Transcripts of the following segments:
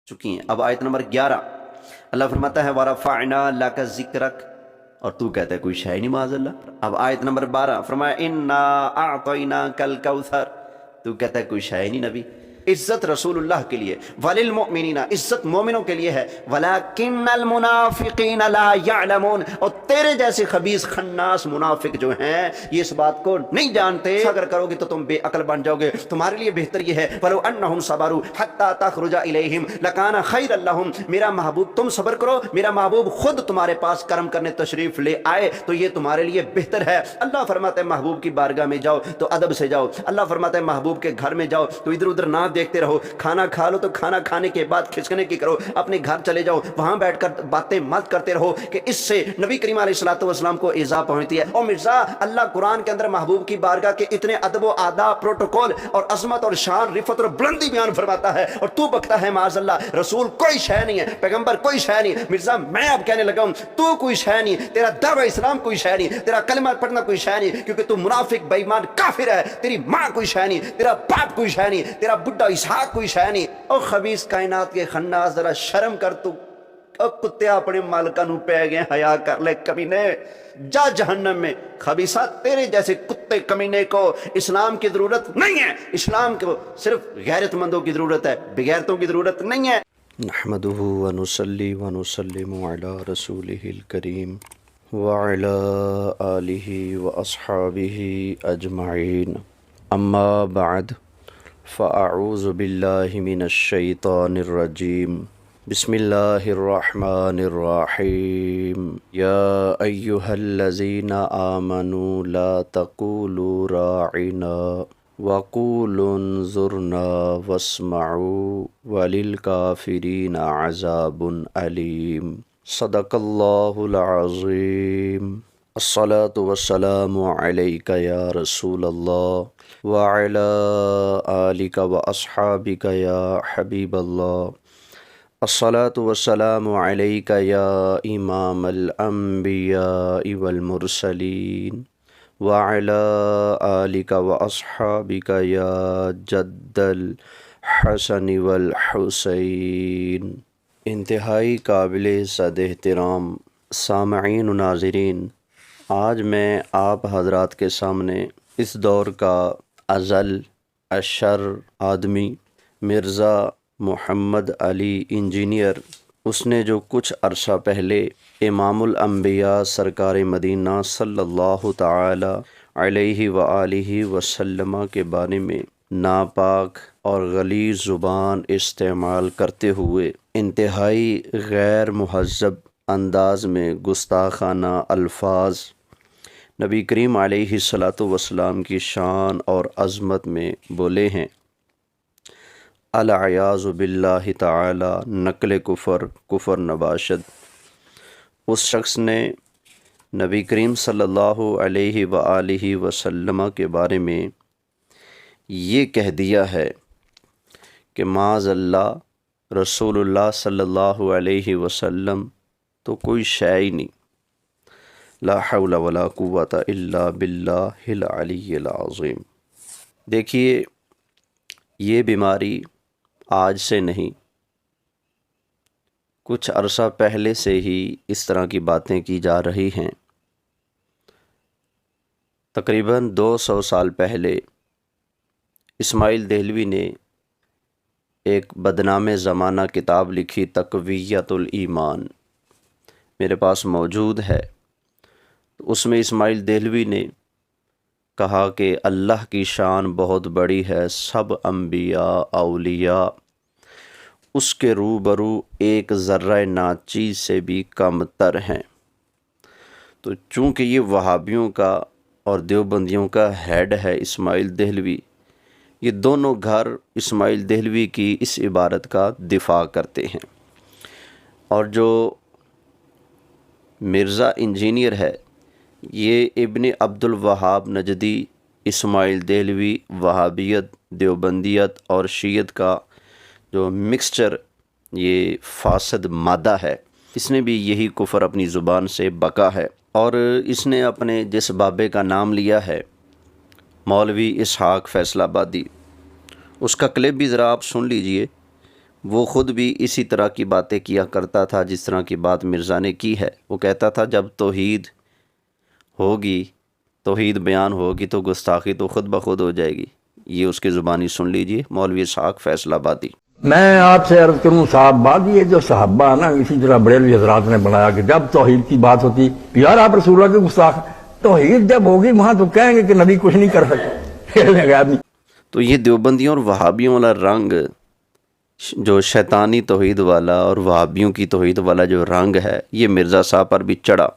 چکی ہیں۔ اب آیت نمبر 11 اللہ فرماتا ہے وَرَفَعْنَا لَكَ ذِكْرَكَ، اور تو کہتا ہے کوئی شے ہی نہیں معاذ اللہ۔ اب آیت نمبر 12 فرمایا اِنَّا أَعْطَيْنَاكَ الْكَوْثَرَ، تو کہتا ہے کوئی شے ہی نہیں نبی۔ عزت رسول اللہ کے لیے، وَلِلْمُؤْمِنِينَ، عزت مومنوں کے لیے ہے، وَلَكِنَّ الْمُنَافِقِينَ لَا يَعْلَمُونَ، اور تیرے جیسے خبیث خناس منافق جو ہیں یہ اس بات کو نہیں جانتے۔ اگر کرو گے تو تم بے عقل بن جاؤ گے، تمہارے لیے بہتر یہ ہے وَلَوْ أَنَّهُمْ صَبَرُوا حَتَّى تَخْرُجَ إِلَيْهِمْ لَكَانَ خَيْرًا لَهُمْ، میرا محبوب تم صبر کرو، میرا محبوب خود تمہارے پاس کرم کرنے تشریف لے آئے تو یہ تمہارے لیے بہتر ہے۔ اللہ فرماتے ہیں محبوب کی بارگاہ میں جاؤ تو ادب سے جاؤ، اللہ فرماتے ہیں محبوب کے گھر میں جاؤ تو ادھر ادھر نہ دیکھتے رہو، کھانا کھا لو تو کھانا کھانے کے بعد کھسکنے کی کرو، اپنے گھر چلے جاؤ وہاں بیٹھ کر باتیں مت کرتے رہو کہ اس سے نبی کریم علیہ الصلوۃ والسلام کو ایذا پہنچتی ہے۔ اور مرزا اللہ قرآن کے اندر محبوب کی بارگاہ کے اتنے ادب و آداب، پروٹوکول اور عظمت اور شان، رفت اور بلندی بیان فرماتا ہے، اور تو بکتا ہے معاذ اللہ رسول کوئی شے نہیں ہے، پیغمبر کوئی شے نہیں۔ مرزا میں اب کہنے لگا ہوں تو کوئی شے نہیں، تیرا دعویٰ اسلام کوئی شے نہیں، تیرا کلمہ پڑھنا کوئی شے نہیں، کیونکہ تو منافق بے ایمان کافر ہے، تیری ماں کوئی شے نہیں، تیرا باپ کوئی شے نہیں، تیرا بڈھا اسحاق کوئی شے نہیں۔ او خبیث کائنات کے خناس ذرا شرم کر، تو کتے اپنے مالکہ نو پہ گئے، حیا کر لے کمینے، جا جہنم میں۔ خبیثہ تیرے جیسے کتے کمینے کو اسلام کی ضرورت نہیں ہے، اسلام کو صرف غیرت مندوں کی ضرورت ہے، بغیرتوں کی ضرورت نہیں ہے۔ نحمده ونصلي ونسلم على رسوله الكريم وعلى آله وأصحابه أجمعين، أما بعد فأعوذ بالله من الشيطان الرجيم، بسم الله الرحمن الرحيم، يا أيها الذين آمنوا لا تقولوا راعنا وقولوا انظرنا واسمعوا وللكافرين عذاب أليم، صدق الله العظيم۔ الصلاة والسلام عليك يا رسول الله وعلى آلك وأصحابك يا حبيب الله، الصلاة والسلام عليك يا إمام الأنبياء والمرسلين وعلى آلك وأصحابك يا جد الحسن والحسين۔ انتہائی قابل صد احترام سامعین و ناظرین، آج میں آپ حضرات کے سامنے اس دور کا ازل اشر آدمی مرزا محمد علی انجینئر، اس نے جو کچھ عرصہ پہلے امام الانبیاء سرکار مدینہ صلی اللہ تعالی علیہ وآلہ وسلم کے بارے میں ناپاک اور غلیظ زبان استعمال کرتے ہوئے انتہائی غیر مہذب انداز میں گستاخانہ الفاظ نبی کریم علیہ الصلاۃ والسلام کی شان اور عظمت میں بولے ہیں، العیاذ باللہ تعالی، نقل کفر نباشد۔ اس شخص نے نبی کریم صلی اللہ علیہ وآلہ وسلم کے بارے میں یہ کہہ دیا ہے کہ معاذ اللہ رسول اللہ صلی اللہ علیہ وسلم تو کوئی شے ہی نہیں، لا حول ولا قوت الا باللہ العلی العظیم۔ دیکھیے، یہ بیماری آج سے نہیں، کچھ عرصہ پہلے سے ہی اس طرح کی باتیں کی جا رہی ہیں۔ تقریباً 200 سال پہلے اسماعیل دہلوی نے ایک بدنام زمانہ کتاب لکھی، تقویت الایمان، میرے پاس موجود ہے۔ اس میں اسماعیل دہلوی نے کہا کہ اللہ کی شان بہت بڑی ہے، سب انبیاء اولیاء اس کے روبرو ایک ذرہ ناچیز سے بھی کم تر ہیں۔ تو چونکہ یہ وہابیوں کا اور دیوبندیوں کا ہیڈ ہے اسماعیل دہلوی، یہ دونوں گھر اسماعیل دہلوی کی اس عبارت کا دفاع کرتے ہیں، اور جو مرزا انجینئر ہے یہ ابن عبد الوہاب نجدی اسماعیل دہلوی وہابیت، دیوبندیت اور شیعت کا جو مکسچر، یہ فاسد مادہ ہے، اس نے بھی یہی کفر اپنی زبان سے بکا ہے۔ اور اس نے اپنے جس بابے کا نام لیا ہے مولوی اسحاق فیصل آبادی، اس کا کلپ بھی ذرا آپ سن لیجئے، وہ خود بھی اسی طرح کی باتیں کیا کرتا تھا جس طرح کی بات مرزا نے کی ہے۔ وہ کہتا تھا جب توحید ہوگی، توحید بیان ہوگی تو گستاخی تو خود بخود ہو جائے گی۔ یہ اس کی زبانی سن لیجئے، مولوی اسحاق فیصل آبادی۔ میں آپ سے عرض کروں صاحب بات یہ جو صحابہ نا اسی طرح بڑے حضرات نے بنایا کہ جب توحید کی بات ہوتی یار آپ رسول اللہ کے گستاخ، توحید جب ہوگی وہاں تو کہیں گے کہ نبی کچھ نہیں کر سکے۔ تو یہ دیوبندیوں اور وہابیوں والا رنگ، جو شیطانی توحید والا اور وہابیوں کی توحید والا جو رنگ ہے، یہ مرزا صاحب پر بھی چڑھا۔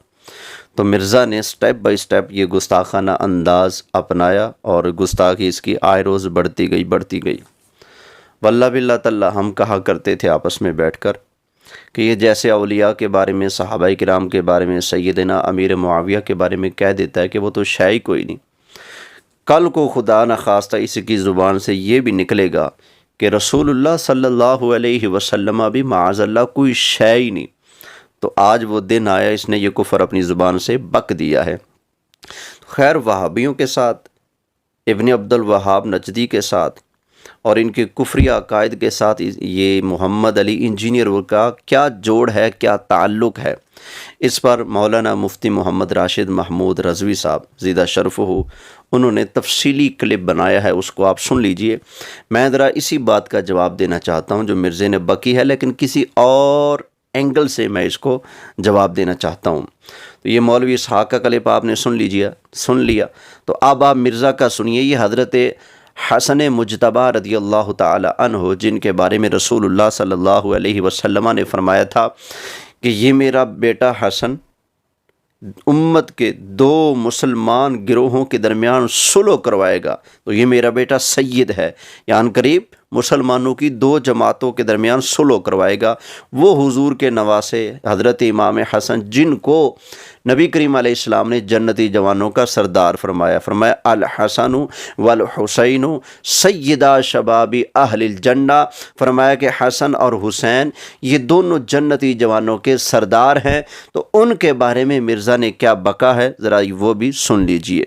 تو مرزا نے سٹیپ بائی سٹیپ یہ گستاخانہ انداز اپنایا اور گستاخی اس کی آئے روز بڑھتی گئی۔ واللہ باللہ تعالیٰ ہم کہا کرتے تھے آپس میں بیٹھ کر کہ یہ جیسے اولیاء کے بارے میں، صحابہ کرام کے بارے میں، سیدنا امیر معاویہ کے بارے میں کہہ دیتا ہے کہ وہ تو شے ہی کوئی نہیں، کل کو خدا نخواستہ اس کی زبان سے یہ بھی نکلے گا کہ رسول اللہ صلی اللہ علیہ وسلم بھی معاذ اللہ کوئی شے ہی نہیں، تو آج وہ دن آیا، اس نے یہ کفر اپنی زبان سے بک دیا ہے۔ خیر، وہابیوں کے ساتھ، ابن عبد الوہاب نجدی کے ساتھ اور ان کے کفری عقائد کے ساتھ یہ محمد علی انجینئر کا کیا جوڑ ہے، کیا تعلق ہے، اس پر مولانا مفتی محمد راشد محمود رضوی صاحب زیدہ شرف ہو، انہوں نے تفصیلی کلپ بنایا ہے، اس کو آپ سن لیجئے۔ میں ذرا اسی بات کا جواب دینا چاہتا ہوں جو مرزے نے بکی ہے، لیکن کسی اور اینگل سے میں اس کو جواب دینا چاہتا ہوں۔ تو یہ مولوی اسحاق کا کلپ آپ نے سن لیا، تو اب آپ مرزا کا سنیے۔ یہ حضرت حسن مجتبیٰ رضی اللہ تعالی عنہ، جن کے بارے میں رسول اللہ صلی اللہ علیہ وسلم نے فرمایا تھا کہ یہ میرا بیٹا حسن امت کے دو مسلمان گروہوں کے درمیان صلح کروائے گا، تو یہ میرا بیٹا سید ہے، یعنی قریب مسلمانوں کی دو جماعتوں کے درمیان صلح کروائے گا۔ وہ حضور کے نواسے حضرت امام حسن، جن کو نبی کریم علیہ السلام نے جنتی جوانوں کا سردار فرمایا الحسن والحسین سیدہ شباب اہل الجنہ، فرمایا کہ حسن اور حسین یہ دونوں جنتی جوانوں کے سردار ہیں۔ تو ان کے بارے میں مرزا نے کیا بکا ہے، ذرا وہ بھی سن لیجئے۔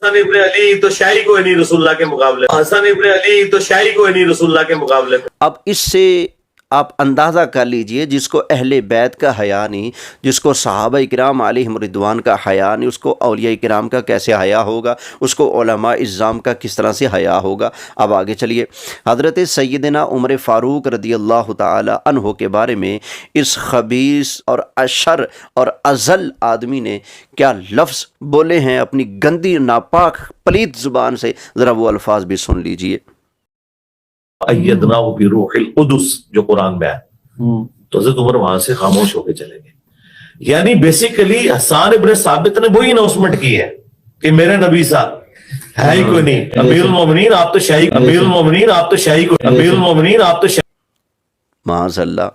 حسن ابن علی تو شاعری کوئی نہیں رسول اللہ کے مقابلے، حسن ابن علی تو شاعری کوئی نہیں رسول اللہ کے مقابلے۔ اب اس سے آپ اندازہ کر لیجئے، جس کو اہل بیت کا حیا نہیں، جس کو صحابہ کرام علیہم رضوان کا حیا نہیں، اس کو اولیاء کرام کا کیسے حیا ہوگا، اس کو علماء اعظام کا کس طرح سے حیا ہوگا۔ اب آگے چلیے، حضرت سیدنا عمر فاروق رضی اللہ تعالی عنہ کے بارے میں اس خبیث اور اشر اور ازل آدمی نے کیا لفظ بولے ہیں اپنی گندی ناپاک پلیت زبان سے، ذرا وہ الفاظ بھی سن لیجئے۔ ایدناہ بروح القدس جو قرآن میں ہے، تو حضرت عمر وہاں سے خاموش ہو کے چلے گئے۔ یعنی بیسیکلی حسان ابن ثابت نے وہی اناؤنسمنٹ کی ہے کہ میرے نبی صاحب ہے ہی کوئی نہیں، امیر المومنین آپ تو شاہی، امیر المومنین آپ تو شاہی، امیر المومنین آپ تو شاہی۔ معاذ اللہ،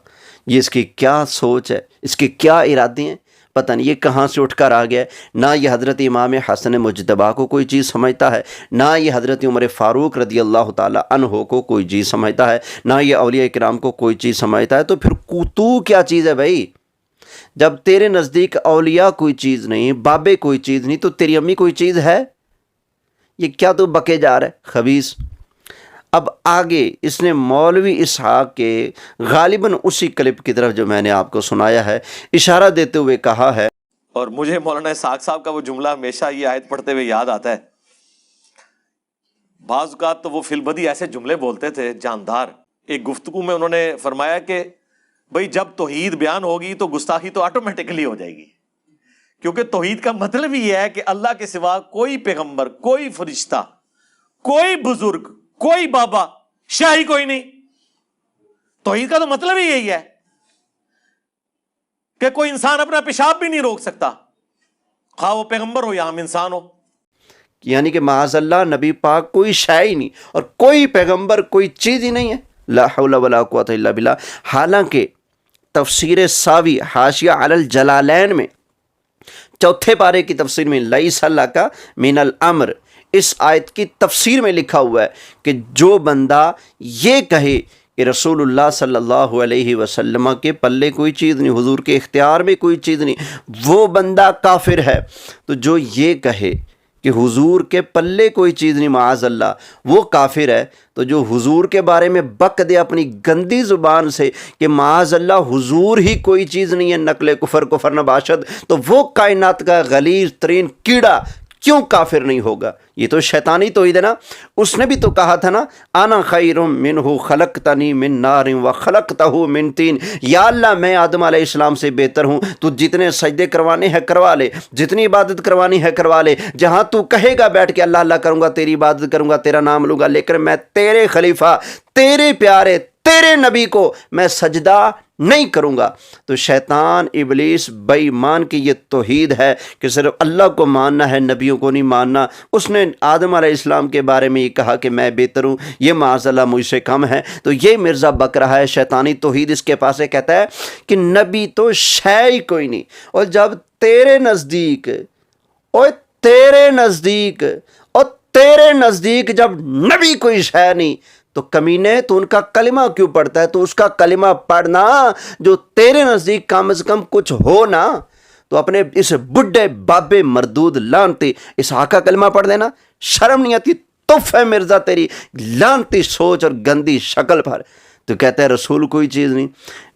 یہ اس کی کیا سوچ ہے، اس کے کیا ارادے ہیں، پتہ نہیں یہ کہاں سے اٹھ کر آ گیا ہے۔ نہ یہ حضرت امام حسن مجتبیٰ کو کوئی چیز سمجھتا ہے، نہ یہ حضرت عمر فاروق رضی اللہ تعالی عنہ کو کوئی چیز سمجھتا ہے، نہ یہ اولیاء کرام کو کوئی چیز سمجھتا ہے۔ تو پھر تو کیا چیز ہے بھائی؟ جب تیرے نزدیک اولیاء کوئی چیز نہیں، بابے کوئی چیز نہیں، تو تیری امی کوئی چیز ہے؟ یہ کیا تو بکے جا رہا ہے خبیث۔ اب آگے اس نے مولوی اسحاق کے غالباً اسی کلپ کی طرف جو میں نے آپ کو سنایا ہے اشارہ دیتے ہوئے کہا ہے، اور مجھے مولانا اسحاق صاحب کا وہ جملہ ہمیشہ یہ آیت پڑھتے ہوئے یاد آتا ہے۔ بعض اوقات تو وہ فی البدی ایسے جملے بولتے تھے جاندار۔ ایک گفتگو میں انہوں نے فرمایا کہ بھئی جب توحید بیان ہوگی تو گستاخی تو آٹومیٹکلی ہو جائے گی، کیونکہ توحید کا مطلب ہی ہے کہ اللہ کے سوا کوئی پیغمبر، کوئی فرشتہ، کوئی بزرگ، کوئی بابا، شاہی کوئی نہیں۔ توحید کا تو مطلب ہی یہی ہے کہ کوئی انسان اپنا پیشاب بھی نہیں روک سکتا، خواہ وہ پیغمبر ہو یا عام انسان ہو۔ یعنی کہ معاذ اللہ نبی پاک کوئی شے ہی نہیں اور کوئی پیغمبر کوئی چیز ہی نہیں ہے۔ لا حول ولا قوت الا باللہ۔ حالانکہ تفسیر ساوی حاشیہ علی الجلالین میں چوتھے پارے کی تفسیر میں لیس لک من الامر، اس آیت کی تفسیر میں لکھا ہوا ہے کہ جو بندہ یہ کہے کہ رسول اللہ صلی اللہ علیہ وسلم کے پلے کوئی چیز نہیں، حضور کے اختیار میں کوئی چیز نہیں، وہ بندہ کافر ہے۔ تو جو یہ کہے کہ حضور کے پلے کوئی چیز نہیں معاذ اللہ، وہ کافر ہے۔ تو جو حضور کے بارے میں بک دے اپنی گندی زبان سے کہ معاذ اللہ حضور ہی کوئی چیز نہیں ہے، نقل کفر نباشد، تو وہ کائنات کا غلیظ ترین کیڑا کیوں کافر نہیں ہوگا؟ یہ تو شیطانی توحید ہے نا۔ اس نے بھی تو کہا تھا نا، انا خیر منہ خلقتنی من نار وخلقتہ من طین، یا اللہ میں آدم علیہ السلام سے بہتر ہوں، تو جتنے سجدے کروانے ہیں کروا لے، جتنی عبادت کروانی ہے کروا لے، جہاں تو کہے گا بیٹھ کے اللہ اللہ کروں گا، تیری عبادت کروں گا، تیرا نام لوں گا، لیکن میں تیرے خلیفہ، تیرے پیارے، تیرے نبی کو میں سجدہ نہیں کروں گا۔ تو شیطان ابلیس بے ایمان کی یہ توحید ہے کہ صرف اللہ کو ماننا ہے، نبیوں کو نہیں ماننا۔ اس نے آدم علیہ السلام کے بارے میں یہ کہا کہ میں بہتر ہوں، یہ معاذ اللہ مجھ سے کم ہے۔ تو یہ مرزا بک رہا ہے، شیطانی توحید اس کے پاس ہے، کہتا ہے کہ نبی تو شے ہی کوئی نہیں، اور جب تیرے نزدیک، اور تیرے نزدیک، اور تیرے نزدیک جب نبی کوئی شے نہیں، تو کمینے تو ان کا کلمہ کیوں پڑھتا ہے؟ تو اس کا کلمہ پڑھنا جو تیرے نزدیک کم از کم کچھ ہو نا۔ تو اپنے اس بڈھے بابے مردود لانتی اسحاق کا کلمہ پڑھ دینا، شرم نہیں آتی؟ تف ہے مرزا تیری لانتی سوچ اور گندی شکل پر۔ تو کہتا ہے رسول کوئی چیز نہیں۔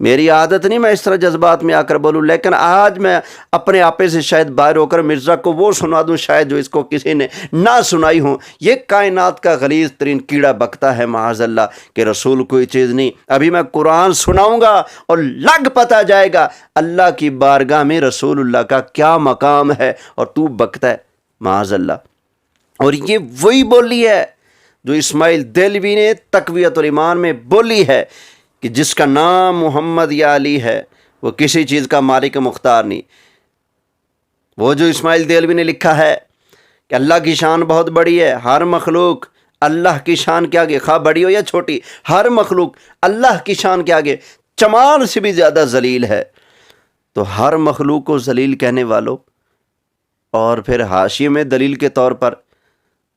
میری عادت نہیں میں اس طرح جذبات میں آ کر بولوں، لیکن آج میں اپنے آپے سے شاید باہر ہو کر مرزا کو وہ سنا دوں شاید جو اس کو کسی نے نہ سنائی ہوں۔ یہ کائنات کا غلیظ ترین کیڑا بکتا ہے معاذ اللہ کہ رسول کوئی چیز نہیں۔ ابھی میں قرآن سناؤں گا اور لگ پتہ جائے گا اللہ کی بارگاہ میں رسول اللہ کا کیا مقام ہے، اور تو بکتا ہے معاذ اللہ۔ اور یہ وہی بولی ہے جو اسماعیل دہلوی نے تقویت الایمان میں بولی ہے کہ جس کا نام محمد یا علی ہے وہ کسی چیز کا مالک مختار نہیں۔ وہ جو اسماعیل دہلوی نے لکھا ہے کہ اللہ کی شان بہت بڑی ہے، ہر مخلوق اللہ کی شان کے آگے، خواہ بڑی ہو یا چھوٹی، ہر مخلوق اللہ کی شان کے آگے چمار سے بھی زیادہ ذلیل ہے۔ تو ہر مخلوق کو ذلیل کہنے والوں، اور پھر حاشیے میں دلیل کے طور پر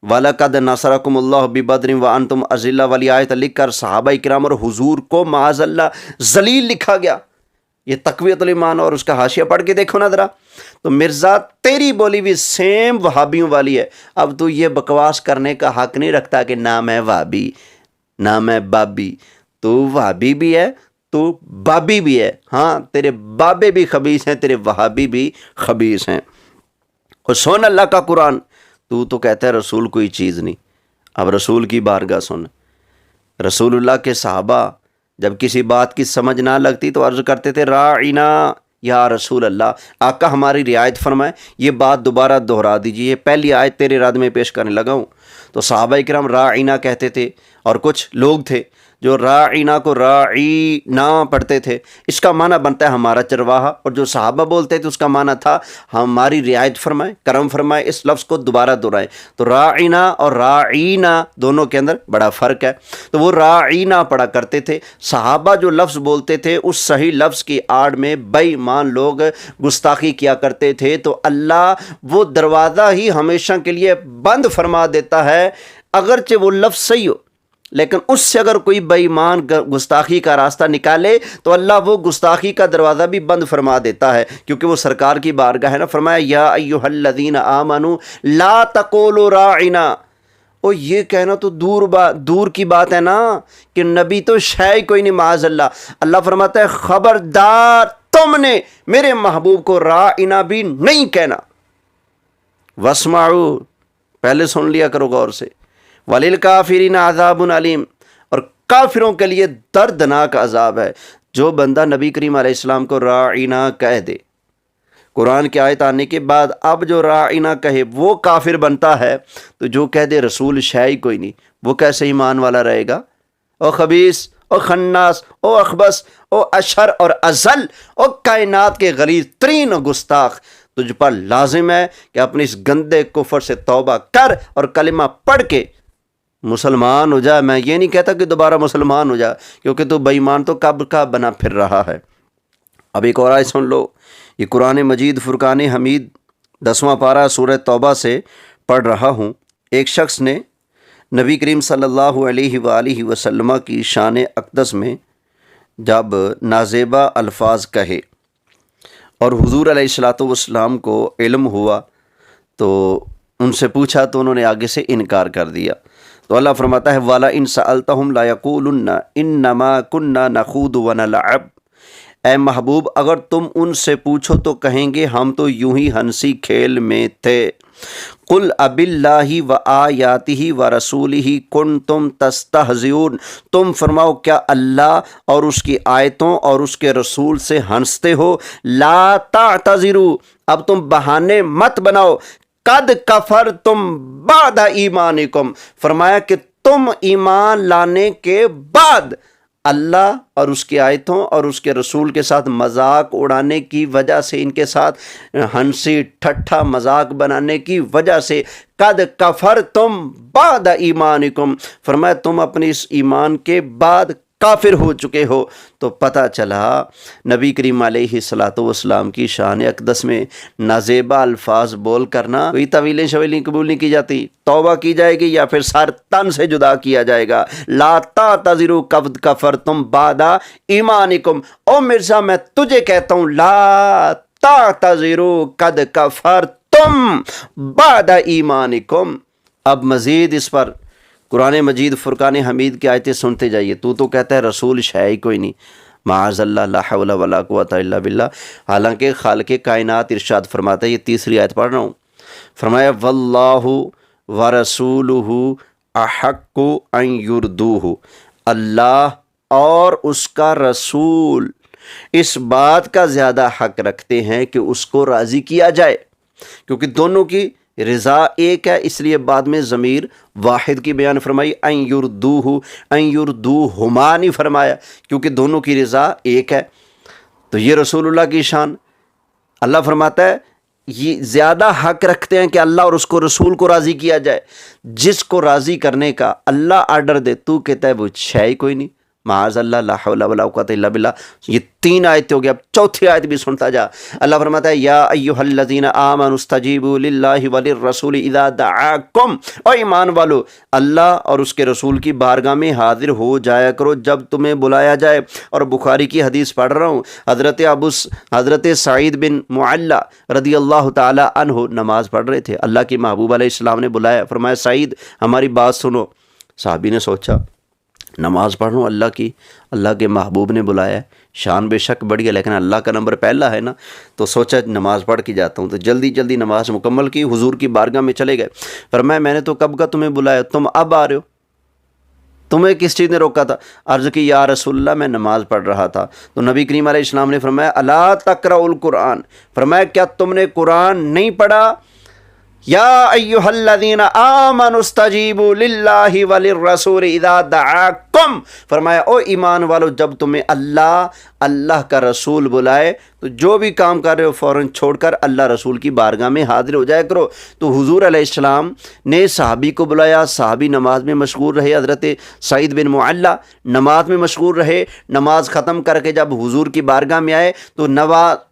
وَلَقَدْ نَصَرَكُمُ اللَّهُ بِبَدْرٍ وَأَنْتُمْ أَذِلَّةٌ والی آیت لکھ کر صحابہ کرام اور حضور کو معاذ اللہ ذلیل لکھا گیا۔ یہ تقویت الایمان اور اس کا حاشیہ پڑھ کے دیکھو نا ذرا۔ تو مرزا تیری بولی بھی سیم وہابیوں والی ہے۔ اب تو یہ بکواس کرنے کا حق نہیں رکھتا کہ نہ میں وہابی نہ میں بابی۔ تو وہابی بھی ہے، تو بابی بھی ہے، ہاں تیرے بابے بھی خبیث ہیں، تیرے وہابی بھی خبیث ہیں۔ اور سن اللہ کا قرآن، تو کہتا ہے رسول کوئی چیز نہیں۔ اب رسول کی بارگاہ سن۔ رسول اللہ کے صحابہ جب کسی بات کی سمجھ نہ لگتی تو عرض کرتے تھے راعینا یا رسول اللہ، آقا ہماری رعایت فرمائے، یہ بات دوبارہ دہرا دیجیے، یہ پہلی آیت تیرے ارادے میں پیش کرنے لگا ہوں۔ تو صحابہ کرام راعینا کہتے تھے، اور کچھ لوگ تھے جو راعینا کو راعینا پڑھتے تھے۔ اس کا معنی بنتا ہے ہمارا چرواہا، اور جو صحابہ بولتے تھے اس کا معنی تھا ہماری رعایت فرمائے، کرم فرمائے۔ اس لفظ کو دوبارہ دہرائیں۔ تو راعینا اور راعینا دونوں کے اندر بڑا فرق ہے۔ تو وہ راعینا پڑھا کرتے تھے۔ صحابہ جو لفظ بولتے تھے اس صحیح لفظ کی آڑ میں بے ایمان لوگ گستاخی کیا کرتے تھے، تو اللہ وہ دروازہ ہی ہمیشہ کے لیے بند فرما دیتا ہے، اگرچہ وہ لفظ صحیح ہو، لیکن اس سے اگر کوئی بے ایمان گستاخی کا راستہ نکالے تو اللہ وہ گستاخی کا دروازہ بھی بند فرما دیتا ہے، کیونکہ وہ سرکار کی بارگاہ ہے نا۔ فرمایا یا ایھا الذین آمنوا لا تقولوا راعنا۔ اور یہ کہنا تو دور کی بات ہے نا کہ نبی تو شے کوئی نہیں معاذ اللہ۔ اللہ فرماتا ہے خبردار تم نے میرے محبوب کو راعنا بھی نہیں کہنا۔ واسمعوا، پہلے سن لیا کرو غور سے، وَلِلْكَافِرِينَ عَذَابٌ عَلِيمٌ، اور کافروں کے لیے دردناک عذاب ہے۔ جو بندہ نبی کریم علیہ السلام کو راعینا کہہ دے، قرآن کی آیت آنے کے بعد اب جو راعینا کہے وہ کافر بنتا ہے، تو جو کہہ دے رسول شے کوئی نہیں، وہ کیسے ایمان والا رہے گا؟ او خبیث، او خناس، او اخبث، او اشر اور ازل، او کائنات کے غلیظ ترین گستاخ، تجھ پر لازم ہے کہ اپنی اس گندے کفر سے توبہ کر اور کلمہ پڑھ کے مسلمان ہو جا۔ میں یہ نہیں کہتا کہ دوبارہ مسلمان ہو جا، کیونکہ تو بے ایمان تو کب کا بنا پھر رہا ہے۔ اب ایک اور آیت سن لو، یہ قرآن مجید فرقان حمید 10واں پارہ سورہ توبہ سے پڑھ رہا ہوں۔ ایک شخص نے نبی کریم صلی اللہ علیہ وآلہ وسلم کی شان اقدس میں جب نازیبہ الفاظ کہے اور حضور علیہ الصلوۃ والسلام کو علم ہوا تو ان سے پوچھا تو انہوں نے آگے سے انکار کر دیا۔ تو اللہ فرماتا ہے والا ان سألتہم لا یقولن انما کننا نخوض ونلعب، اے محبوب اگر تم ان سے پوچھو تو کہیں گے ہم تو یوں ہی ہنسی کھیل میں تھے۔ قل اب اللہ و آیاتہ و رسولہ کنتم تستہزئون، تم فرماؤ کیا اللہ اور اس کی آیتوں اور اس کے رسول سے ہنستے ہو؟ لا تعتذروا، اب تم بہانے مت بناؤ، قد کفرتم بعد ایمانکم، فرمایا کہ تم ایمان لانے کے بعد اللہ اور اس کی آیتوں اور اس کے رسول کے ساتھ مذاق اڑانے کی وجہ سے، ان کے ساتھ ہنسی ٹھٹھا مذاق بنانے کی وجہ سے، قد کفرتم بعد ایمانکم، فرمایا تم اپنے اس ایمان کے بعد کافر ہو چکے ہو۔ تو پتہ چلا نبی کریم علیہ السلام کی شان اقدس میں نازیبا الفاظ بول کرنا کوئی طویلیں شویلیں قبول نہیں کی جاتی، توبہ کی جائے گی یا پھر سار تن سے جدا کیا جائے گا۔ لا تعتذروا قد کفرتم بعد ایمانکم، او مرزا میں تجھے کہتا ہوں لا تعتذروا قد کفرتم بعد ایمانکم۔ اب مزید اس پر قرآن مجید فرقان حمید کی آیتیں سنتے جائیے۔ تو کہتا ہے رسول ہے ہی کوئی نہیں، معاذ اللہ، لا حول ولا قوۃ الا باللہ، حالانکہ خالق کائنات ارشاد فرماتا ہے، یہ تیسری آیت پڑھ رہا ہوں، فرمایا واللہ ورسولہ احق ان یردوہ، اللہ اور اس کا رسول اس بات کا زیادہ حق رکھتے ہیں کہ اس کو راضی کیا جائے، کیونکہ دونوں کی رضا ایک ہے، اس لیے بعد میں ضمیر واحد کی بیان فرمائی، ان یردوہما نہیں فرمایا، کیونکہ دونوں کی رضا ایک ہے۔ تو یہ رسول اللہ کی شان، اللہ فرماتا ہے یہ زیادہ حق رکھتے ہیں کہ اللہ اور اس کو رسول کو راضی کیا جائے۔ جس کو راضی کرنے کا اللہ آرڈر دے، تو کہتا ہے وہ ہے ہی کوئی نہیں، معاذ اللہ، لا حول ولا قوۃ الا باللہ۔ یہ 3 آیتیں ہو گیا، اب چوتھی آیت بھی سنتا جا۔ اللہ فرماتا ہے یا ایھا الذین آمنوا استجیبوا للہ وللرسول اذا دعاکم، او ایمان والو اللہ اور اس کے رسول کی بارگاہ میں حاضر ہو جایا کرو جب تمہیں بلایا جائے۔ اور بخاری کی حدیث پڑھ رہا ہوں، حضرت سعید بن معلہ رضی اللہ تعالی عنہ نماز پڑھ رہے تھے، اللہ کے محبوب علیہ السلام نے بلایا، فرمایا سعید ہماری بات سنو۔ صحابی نے سوچا نماز پڑھ رہا ہوں اللہ کی، اللہ کے محبوب نے بلایا ہے، شان بے شک بڑھ گیا، لیکن اللہ کا نمبر پہلا ہے نا، تو سوچا نماز پڑھ کے جاتا ہوں، تو جلدی جلدی نماز مکمل کی، حضور کی بارگاہ میں چلے گئے۔ فرمایا میں نے تو کب کا تمہیں بلایا، تم اب آ رہے ہو، تمہیں کس چیز نے روکا تھا؟ عرض کی یا رسول اللہ میں نماز پڑھ رہا تھا۔ تو نبی کریم علیہ السلام نے فرمایا الا تقرؤ القرآن، فرمایا کیا تم نے قرآن نہیں پڑھا؟ یا ایھا الذین آمنوا استجیبوا للہ وللرسول اذا دعاکم، فرمایا او ایمان والو جب تمہیں اللہ کا رسول بلائے تو جو بھی کام کر رہے ہو فوراً چھوڑ کر اللہ رسول کی بارگاہ میں حاضر ہو جایا کرو۔ تو حضور علیہ السلام نے صحابی کو بلایا، صحابی نماز میں مشغول رہے، حضرت سعید بن معلہ نماز میں مشغول رہے، نماز ختم کر کے جب حضور کی بارگاہ میں آئے تو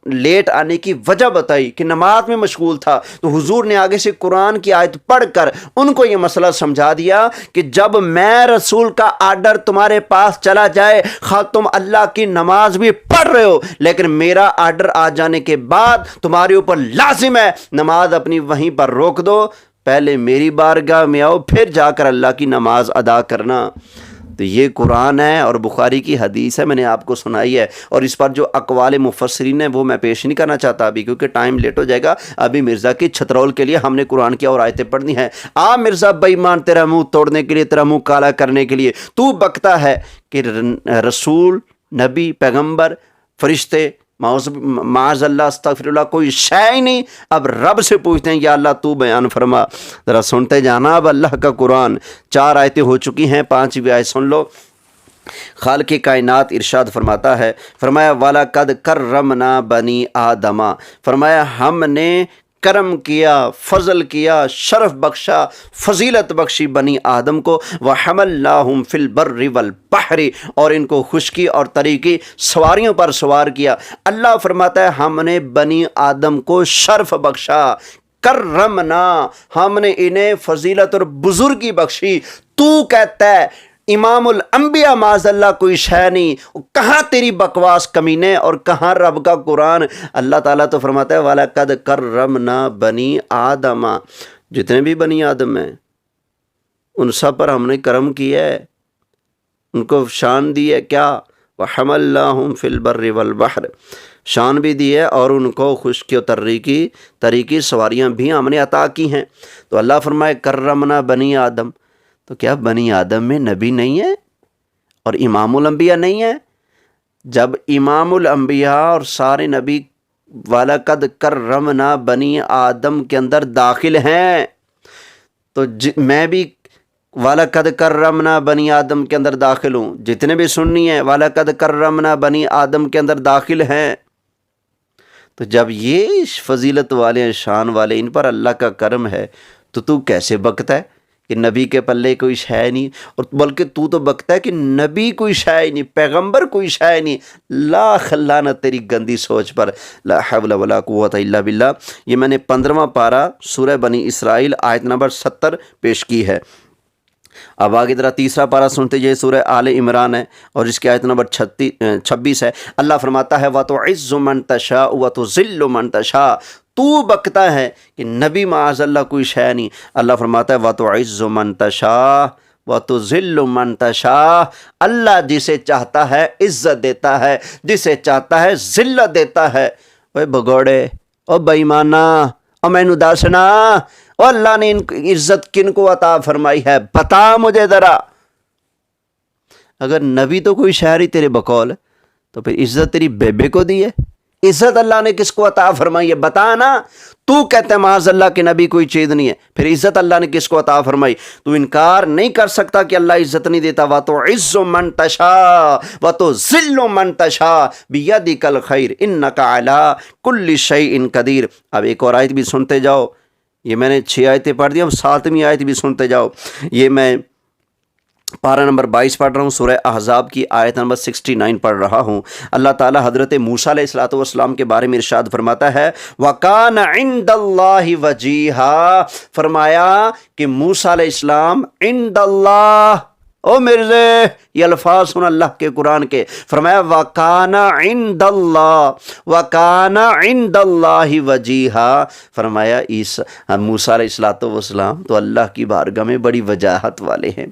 لیٹ آنے کی وجہ بتائی کہ نماز میں مشغول تھا، تو حضور نے آگے سے قرآن کی آیت پڑھ کر ان کو یہ مسئلہ سمجھا دیا کہ جب میں رسول کا آرڈر تمہارے پاس چلا جائے، خواہ تم اللہ کی نماز بھی پڑھ رہے ہو، لیکن میرا آرڈر آ جانے کے بعد تمہارے اوپر لازم ہے نماز اپنی وہیں پر روک دو، پہلے میری بارگاہ میں آؤ پھر جا کر اللہ کی نماز ادا کرنا۔ تو یہ قرآن ہے اور بخاری کی حدیث ہے، میں نے آپ کو سنائی ہے، اور اس پر جو اقوال مفسرین ہیں وہ میں پیش نہیں کرنا چاہتا ابھی کیونکہ ٹائم لیٹ ہو جائے گا۔ ابھی مرزا کی چھترول کے لیے ہم نے قرآن کی اور آیتیں پڑھنی ہیں۔ مرزا بے ایمان تیرا منہ توڑنے کے لیے، تیرا منہ کالا کرنے کے لیے تو بکتا ہے کہ رسول، نبی، پیغمبر، فرشتے، معاذ اللہ استغفر اللہ کوئی شے ہی نہیں۔ اب رب سے پوچھتے ہیں یا اللہ تو بیان فرما، ذرا سنتے جانا۔ اب اللہ کا قرآن 4 آیتیں ہو چکی ہیں، 5ویں آیت سن لو۔ خالق کائنات ارشاد فرماتا ہے، فرمایا وَلَقَدْ كَرَّمْنَا بَنِي آدَمَ، فرمایا ہم نے کرم کیا، فضل کیا، شرف بخشا، فضیلت بخشی بنی آدم کو، وَحَمَلْنَاهُمْ فِي الْبَرِّ وَالْبَحْرِ، اور ان کو خشکی اور تری کی سواریوں پر سوار کیا۔ اللہ فرماتا ہے ہم نے بنی آدم کو شرف بخشا، کرمنا، ہم نے انہیں فضیلت اور بزرگی بخشی۔ تو کہتا ہے امام الانبیاء معاذ اللہ کوئی شے نہیں، کہاں تیری بکواس کمینے اور کہاں رب کا قرآن۔ اللہ تعالیٰ تو فرماتا ہے وَلَقَدْ كَرَّمْنَا بَنِي آدَمَ، جتنے بھی بنی آدم ہیں ان سب پر ہم نے کرم کیا ہے، ان کو شان دی ہے کیا؟ وَحَمَلْنَاهُمْ فِي الْبَرِّ وَالْبَحْرِ، شان بھی دی ہے اور ان کو خشکی و تری کی سواریاں بھی ہم نے عطا کی ہیں۔ تو اللہ فرمائے کرمنا بنی آدم، تو کیا بنی آدم میں نبی نہیں ہے اور امام الانبیاء نہیں ہے؟ جب امام الانبیاء اور سارے نبی وَلَقَدْ كَرَّمْنَا بنی آدم کے اندر داخل ہیں، تو میں بھی وَلَقَدْ كَرَّمْنَا بنی آدم کے اندر داخل ہوں، جتنے بھی سنی ہیں وَلَقَدْ كَرَّمْنَا بنی آدم کے اندر داخل ہیں۔ تو جب یہ فضیلت والے ہیں، شان والے، ان پر اللہ کا کرم ہے، تو کیسے بکتا ہے کہ نبی کے پلے کوئی شے نہیں؟ اور بلکہ تو بکتا ہے کہ نبی کوئی شے نہیں، پیغمبر کوئی شے نہیں۔ لاکھ لعنت تیری گندی سوچ پر، لا حول ولا قوت الا باللہ۔ یہ میں نے 15واں پارہ سورہ بنی اسرائیل آیت نمبر 70 پیش کی ہے۔ اب آگے ذرا تیسرا پارہ سنتے جائے، سورہ آل عمران ہے اور اس کی آیت نمبر 26 ہے۔ اللہ فرماتا ہے وَتُعِزُّ مَن تَشَاءُ وَتُذِلُّ مَن تَشَاءُ، تو بکتا ہے کہ نبی معاذ اللہ کوئی شے نہیں، اللہ فرماتا ہے وَتُعِزُّ مَن تَشَاءُ وَتُذِلُّ مَن تَشَاءُ، اللہ جسے چاہتا ہے عزت دیتا ہے، جسے چاہتا ہے ذلت دیتا ہے۔ اوے بگوڑے، او بے ایمانا، او مینوں دسنا، او اللہ نے ان عزت کن کو عطا فرمائی ہے؟ بتا مجھے ذرا۔ اگر نبی تو کوئی شاعری تیرے بقول، تو پھر عزت تیری بیبے کو دی ہے؟ عزت اللہ نے کس کو عطا فرمائی ہے؟ بتا نا۔ تو کہتے ہیں معاذ اللہ کے نبی کوئی چیز نہیں ہے، پھر عزت اللہ نے کس کو عطا فرمائی؟ تو انکار نہیں کر سکتا کہ اللہ عزت نہیں دیتا۔ وَتُعِزُّ مَن تَشَاءُ وَتُذِلُّ مَن تَشَاءُ بِيَدِكَ الْخَيْرُ إِنَّكَ عَلَىٰ كُلِّ شَيْءٍ قَدِيرٌ۔ اب ایک اور آیت بھی سنتے جاؤ، یہ میں نے 6 آیتیں پڑھ دی، اب 7ویں آیت بھی سنتے جاؤ۔ یہ میں پارہ نمبر 22 پڑھ رہا ہوں، سورہ احزاب کی آیت نمبر 69 پڑھ رہا ہوں۔ اللہ تعالیٰ حضرت موسیٰ علیہ السلام کے بارے میں ارشاد فرماتا ہے وَكَانَ عِنْدَ اللَّهِ وَجِيهًا، فرمایا کہ موسیٰ علیہ السلام عند اللہ، او مرزے یہ الفاظ سن اللہ کے قرآن کے، فرمایا وَكَانَ عِنْدَ اللَّهِ وَكَانَ عِنْدَ اللَّهِ وَجِيهًا، فرمایا موسیٰ علیہ السلام تو اللہ کی بارگاہ میں بڑی وجاہت والے ہیں،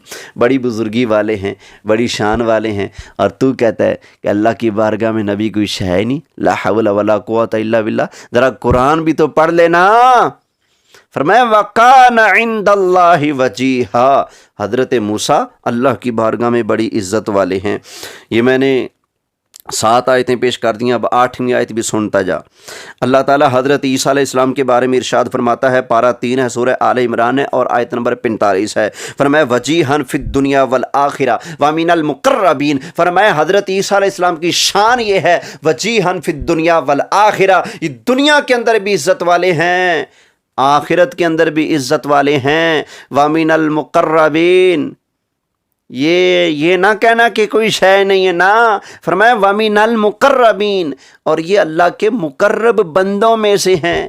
بڑی بزرگی والے ہیں، بڑی شان والے ہیں، اور تو کہتا ہے کہ اللہ کی بارگاہ میں نبی کوئی شے ہی نہیں۔ لا حول ولا قوت الا باللہ، ذرا قرآن بھی تو پڑھ لینا۔ فرمایا وَكَانَ عِنْدَ اللَّهِ وَجِيهًا، حضرت موسیٰ اللہ کی بارگاہ میں بڑی عزت والے ہیں۔ یہ میں نے 7 آیتیں پیش کر دیں، اب 8ویں آیت بھی سنتا جا۔ اللہ تعالیٰ حضرت عیسیٰ علیہ السلام کے بارے میں ارشاد فرماتا ہے، پارہ 3 ہے، سورہ آل عمران ہے اور آیت نمبر 45 ہے۔ فرمایا وجیہن فی الدنیا والآخرہ ومن المقربین، فرمایا حضرت عیسیٰ علیہ السلام کی شان یہ ہے وجیہن فی الدنیا والآخرہ، یہ دنیا کے اندر بھی عزت والے ہیں، آخرت کے اندر بھی عزت والے ہیں۔ ومن المقربین، یہ نہ کہنا کہ کوئی شے نہیں ہے، نا، فرمایا وَمِنَ الْمُقَرَّبِينَ، اور یہ اللہ کے مقرب بندوں میں سے ہیں،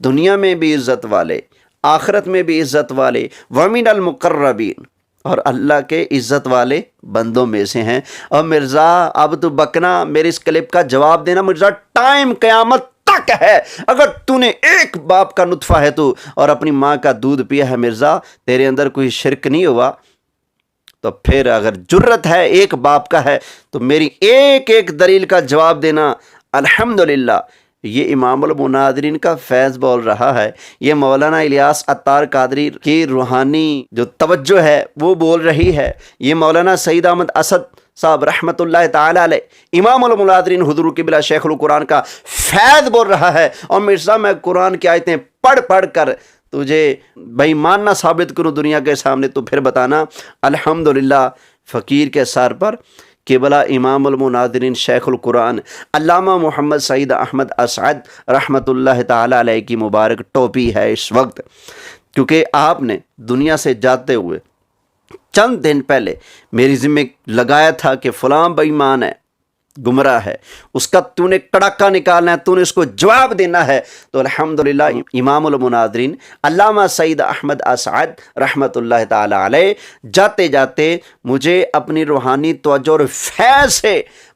دنیا میں بھی عزت والے، آخرت میں بھی عزت والے، وَمِنَ الْمُقَرَّبِينَ، اور اللہ کے عزت والے بندوں میں سے ہیں۔ اور مرزا اب تو بکنا، میرے اس کلپ کا جواب دینا مرزا، ٹائم قیامت تک ہے۔ اگر تو نے ایک باپ کا نطفہ ہے تو اور اپنی ماں کا دودھ پیا ہے مرزا، تیرے اندر کوئی شرک نہیں ہوا، تو پھر اگر جرت ہے ایک باپ کا ہے تو میری ایک دلیل کا جواب دینا۔ الحمدللہ یہ امام المناظرین کا فیض بول رہا ہے، یہ مولانا الیاس عطار قادری کی روحانی جو توجہ ہے وہ بول رہی ہے، یہ مولانا سعید احمد اسد صاحب رحمۃ اللہ تعالیٰ علیہ امام المناظرین حضور قبلہ شیخ القرآن کا فیض بول رہا ہے۔ اور مرزا میں قرآن کی آیتیں پڑھ کر تجھے بے ایمان نہ ثابت کروں دنیا کے سامنے، تو پھر بتانا۔ الحمدللہ فقیر کے سر پر قبلہ امام المناظرین شیخ القرآن علامہ محمد سعید احمد اسعد رحمۃ اللہ تعالیٰ علیہ کی مبارک ٹوپی ہے اس وقت، کیونکہ آپ نے دنیا سے جاتے ہوئے چند دن پہلے میری ذمہ لگایا تھا کہ فلاں بے ایمان ہے، گمراہ ہے، اس کا تو نے کڑاکا نکالنا ہے، تو نے اس کو جواب دینا ہے۔ تو الحمدللہ امام المناظرین علامہ سعید احمد اسعد رحمۃ اللہ تعالی علیہ جاتے جاتے مجھے اپنی روحانی توجہ اور فیض سے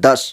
10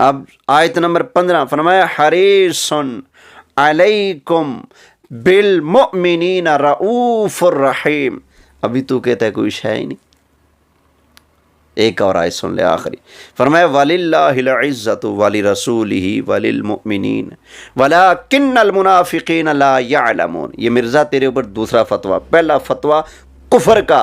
اب آیت نمبر 15 فرمایا حریصن علیکم بالمؤمنین رؤوف الرحیم. ابھی تو کہتا ہے کوئی شے ہی نہیں. ایک اور آیت سن لے آخری. فرمایا وَلِلَّهِ الْعِزَّةُ وَلِرَسُولِهِ وَلِلْمُؤْمِنِينَ وَلَكِنَّ الْمُنَافِقِينَ لَا يَعْلَمُونَ. یہ مرزا تیرے اوپر دوسرا فتویٰ. پہلا فتویٰ کفر کا،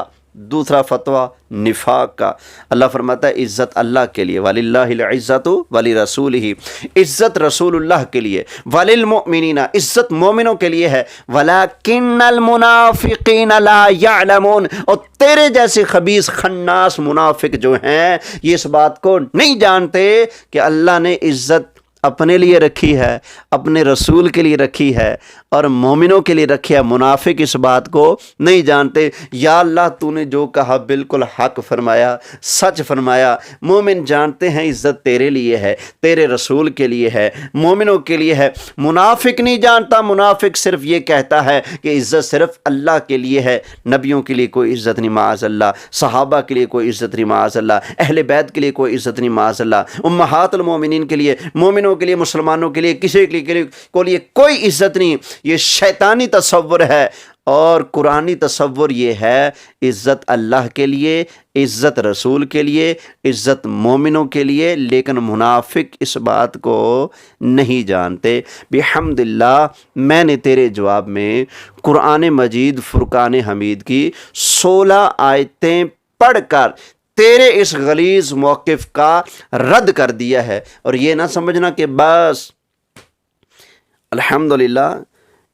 دوسرا فتویٰ نفاق کا. اللہ فرماتا ہے عزت اللہ کے لیے، وَلِلَّهِ الْعِزَّةُ وَلِرَسُولِهِ، عزت رسول اللہ کے لیے، وَلِلْمُؤْمِنِينَ عزت مومنوں کے لیے ہے، وَلَكِنَّ الْمُنَافِقِينَ لَا يَعْلَمُونَ اور تیرے جیسے خبیث خناس منافق جو ہیں یہ اس بات کو نہیں جانتے کہ اللہ نے عزت اپنے لیے رکھی ہے، اپنے رسول کے لیے رکھی ہے اور مومنوں کے لیے رکھی ہے. منافق اس بات کو نہیں جانتے. یا اللہ تو نے جو کہا بالکل حق فرمایا، سچ فرمایا. مومن جانتے ہیں عزت تیرے لیے ہے، تیرے رسول کے لیے ہے، مومنوں کے لیے ہے. منافق نہیں جانتا. منافق صرف یہ کہتا ہے کہ عزت صرف اللہ کے لیے ہے. نبیوں کے لیے کوئی عزت نہیں معاذ اللہ، صحابہ کے لیے کوئی عزت نہیں معاذ اللہ، اہل بیت کے لیے کوئی عزت نہیں معاذ اللہ، امہات المومنین کے لیے، مومنوں کے لیے، مسلمانوں کے لیے، کسی کے لیے کوئی عزت نہیں. یہ شیطانی تصور ہے اور قرآنی تصور یہ ہے عزت اللہ کے لیے، عزت رسول کے لیے، عزت مومنوں کے لیے. لیکن منافق اس بات کو نہیں جانتے. بحمد اللہ میں نے تیرے جواب میں قرآن مجید فرقان حمید کی 16 آیتیں پڑھ کر تیرے اس غلیظ موقف کا رد کر دیا ہے. اور یہ نہ سمجھنا کہ بس الحمدللہ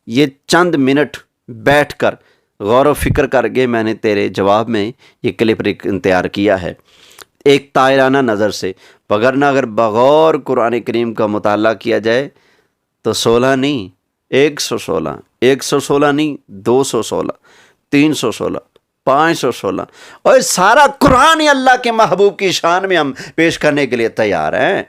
یہ چند منٹ بیٹھ کر غور و فکر کر کے میں نے تیرے جواب میں یہ کلپ تیار کیا ہے ایک طائرانہ نظر سے. وگرنہ اگر بغور قرآن کریم کا مطالعہ کیا جائے تو 16 نہیں 116، 116 نہیں 216، 316، 516 اور سارا قرآن ہی اللہ کے محبوب کی شان میں ہم پیش کرنے کے لیے تیار ہیں.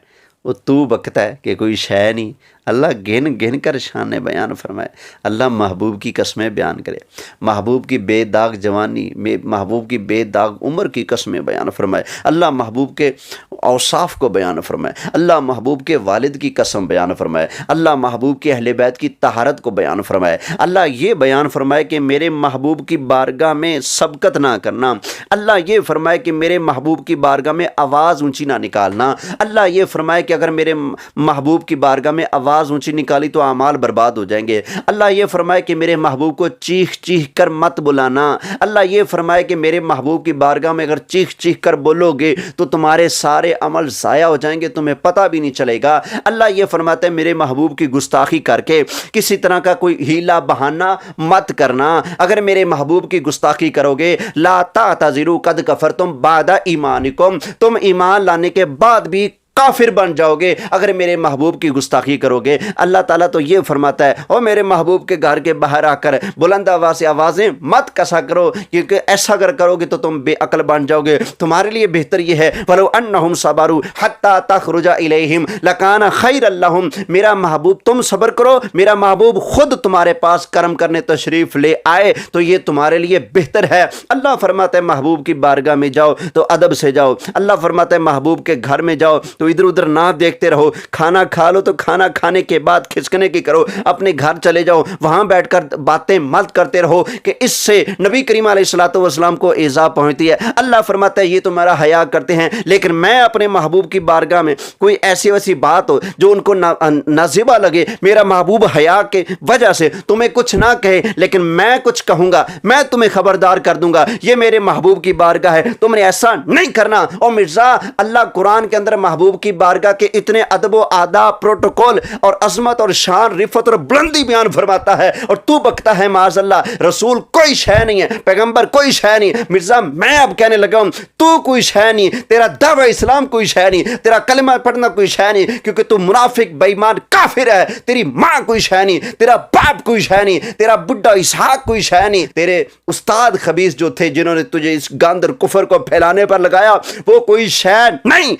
وہ تو بکتا ہے کہ کوئی شے نہیں. اللہ گن گن کر شان بیان فرمائے. اللہ محبوب کی قسمیں بیان کرے، محبوب کی بے داغ جوانی، محبوب کی بے داغ عمر کی قسمیں بیان فرمائے. اللہ محبوب کے اوصاف کو بیان فرمائے. اللہ محبوب کے والد کی قسم بیان فرمائے. اللہ محبوب کے اہل بیت کی طہارت کو بیان فرمائے. اللہ یہ بیان فرمائے کہ میرے محبوب کی بارگاہ میں سبقت نہ کرنا. اللہ یہ فرمائے کہ میرے محبوب کی بارگاہ میں آواز اونچی نہ نکالنا. اللہ یہ فرمائے کہ اگر میرے محبوب کی بارگاہ میں آواز اونچی نکالی تو اعمال برباد ہو جائیں گے. اللہ یہ فرمائے کہ میرے محبوب کو چیخ چیخ کر مت بلانا. اللہ یہ فرمائے کہ میرے محبوب کی بارگاہ میں اگر چیخ چیخ کر بولو گے تو تمہارے سارے عمل ضائع ہو جائیں گے، تمہیں پتہ بھی نہیں چلے گا. اللہ یہ فرماتا ہے میرے محبوب کی گستاخی کر کے کسی طرح کا کوئی ہیلا بہانہ مت کرنا. اگر میرے محبوب کی گستاخی کرو گے لا تعتذروا قد کفرتم بعد ایمانکم، تم ایمان لانے کے بعد بھی کافر بن جاؤ گے اگر میرے محبوب کی گستاخی کرو گے. اللہ تعالیٰ تو یہ فرماتا ہے او میرے محبوب کے گھر کے باہر آ کر بلند آواز سے آوازیں مت کسا کرو، کیونکہ ایسا اگر کرو گے تو تم بے عقل بن جاؤ گے. تمہارے لیے بہتر یہ ہے وَلَوْ أَنَّهُمْ صَبَرُوا حَتَّى تَخْرُجَ إِلَيْهِمْ لَكَانَ خَيْرًا لَهُمْ. میرا محبوب تم صبر کرو، میرا محبوب خود تمہارے پاس کرم کرنے تشریف لے آئے تو یہ تمہارے لیے بہتر ہے. اللہ فرماتا ہے محبوب کی بارگاہ میں جاؤ تو ادب سے جاؤ. اللہ فرماتا ہے محبوب کے گھر میں جاؤ تو ادھر ادھر نہ دیکھتے رہو. کھانا کھا لو تو کھانا کھانے کے بعد کھسکنے کی کرو. اپنے گھر چلے جاؤ، وہاں بیٹھ کر باتیں مت کرتے رہو کہ اس سے نبی کریم علیہ الصلوۃ والسلام کو ایذا پہنچتی ہے. اللہ فرماتا ہے یہ تو میرا حیا کرتے ہیں، لیکن میں اپنے محبوب کی بارگاہ میں کوئی ایسی ویسی بات ہو جو ان کو نازیبا لگے، میرا محبوب حیا کے وجہ سے تمہیں کچھ نہ کہے لیکن میں کچھ کہوں گا، میں تمہیں خبردار کر دوں گا یہ میرے محبوب کی بارگاہ ہے، تم نے ایسا نہیں کرنا. اور مرزا اللہ قرآن کے اندر محبوب کی بارگاہ کے اتنے ادب و آداب، پروٹوکول اور عظمت اور شان، رفت اور بلندی بیان فرماتا ہے اور تو بکتا ہے معاذ اللہ رسول کوئی شے نہیں ہے، پیغمبر کوئی شے نہیں. مرزا میں اب کہنے لگا ہوں تو کوئی شے نہیں، تیرا دعوی اسلام کوئی شے نہیں، تیرا کلمہ پڑھنا کوئی شے نہیں، کیونکہ تو منافق بے ایمان کافر ہے. تیری ماں کوئی شے نہیں، تیرا باپ کوئی شے نہیں، تیرا بڈھا اسحاق کوئی شے نہیں. تیرے استاد خبیث جو تھے جنہوں نے تجھے اس گاندر کفر کو پھیلانے پر لگایا وہ کوئی شے نہیں.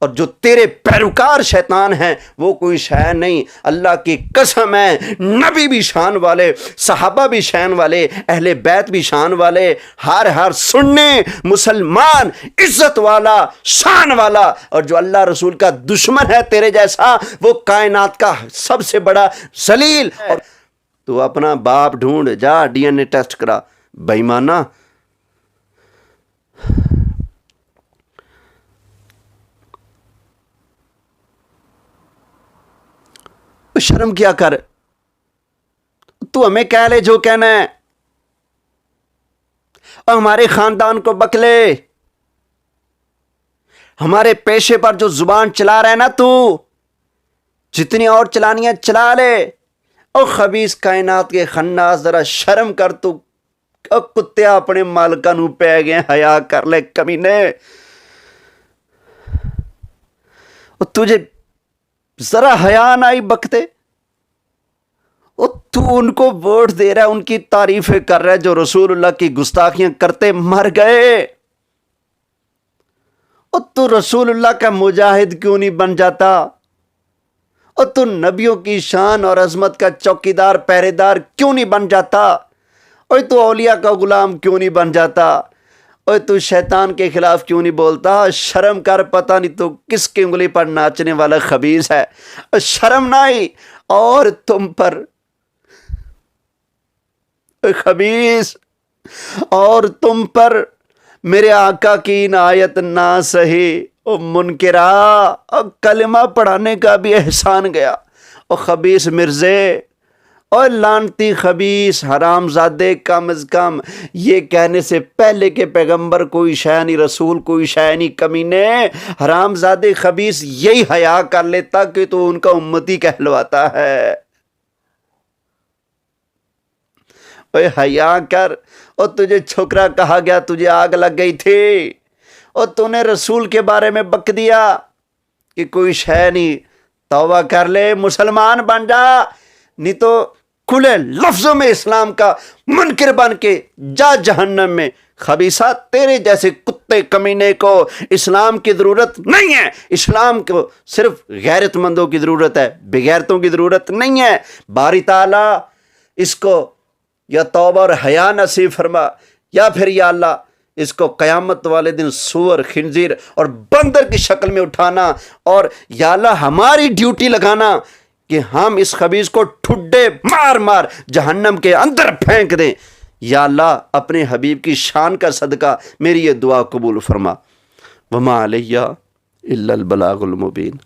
اور جو تیرے پیروکار شیطان ہیں وہ کوئی شے نہیں. اللہ کی قسم ہے، نبی بھی شان والے، صحابہ بھی شان والے، اہل بیت بھی شان والے، ہر سننے مسلمان عزت والا، شان والا. اور جو اللہ رسول کا دشمن ہے تیرے جیسا، وہ کائنات کا سب سے بڑا ذلیل. اور تو اپنا باپ ڈھونڈ، جا ڈی این اے ٹیسٹ کرا. بے ایمانہ، شرم کیا کر. تو ہمیں کہہ لے جو کہنا ہے، اور ہمارے خاندان کو بکلے، ہمارے پیشے پر جو زبان چلا رہا ہے نا، تو جتنی اور چلانی ہے چلا لے. اور خبیث کائنات کے خناس، ذرا شرم کر. تو کتے اپنے مالکاں نو پہ گئے، حیا کر لے کمینے. اور تجھے ذرا حیا نہ آئی بکتے. اور تو ان کو ووٹ دے رہا ہے، ان کی تعریفیں کر رہا ہے جو رسول اللہ کی گستاخیاں کرتے مر گئے. اور تو رسول اللہ کا مجاہد کیوں نہیں بن جاتا؟ اور تو نبیوں کی شان اور عظمت کا چوکیدار پہرے دار کیوں نہیں بن جاتا؟ اور تو اولیاء کا غلام کیوں نہیں بن جاتا؟ اور تو شیطان کے خلاف کیوں نہیں بولتا؟ شرم کر. پتہ نہیں تو کس کی انگلی پر ناچنے والا خبیث ہے. اور شرم نہ آئی؟ اور تم پر خبیث، اور تم پر میرے آقا کی عنایت نہ سہی. او منکرا، اور کلمہ پڑھانے کا بھی احسان گیا. اور خبیث مرزے، اور لانتی خبیث حرام زادے، کم از کم یہ کہنے سے پہلے کہ پیغمبر کوئی شے نہیں، رسول کوئی شے نہیں، کمینے حرام زادے خبیث یہی حیا کر لیتا کہ تو ان کا امتی کہلواتا ہے. اوے حیا کر. اور تجھے چھکرا کہا گیا، تجھے آگ لگ گئی تھی، اور تو نے رسول کے بارے میں بک دیا کہ کوئی شے نہیں. توبہ کر لے، مسلمان بن جا، نہیں تو کھلے لفظوں میں اسلام کا منکر بن کے جا جہنم میں. خبیثہ، تیرے جیسے کتے کمینے کو اسلام کی ضرورت نہیں ہے. اسلام کو صرف غیرت مندوں کی ضرورت ہے، بغیرتوں کی ضرورت نہیں ہے. باری تعالیٰ اس کو یا توبہ اور حیا نصیب فرما، یا پھر یا اللہ اس کو قیامت والے دن سور، خنزیر اور بندر کی شکل میں اٹھانا، اور یا اللہ ہماری ڈیوٹی لگانا کہ ہم اس خبیث کو ٹھڈے مار مار جہنم کے اندر پھینک دیں. یا اللہ اپنے حبیب کی شان کا صدقہ میری یہ دعا قبول فرما. وما علیہ الا البلاغ المبین.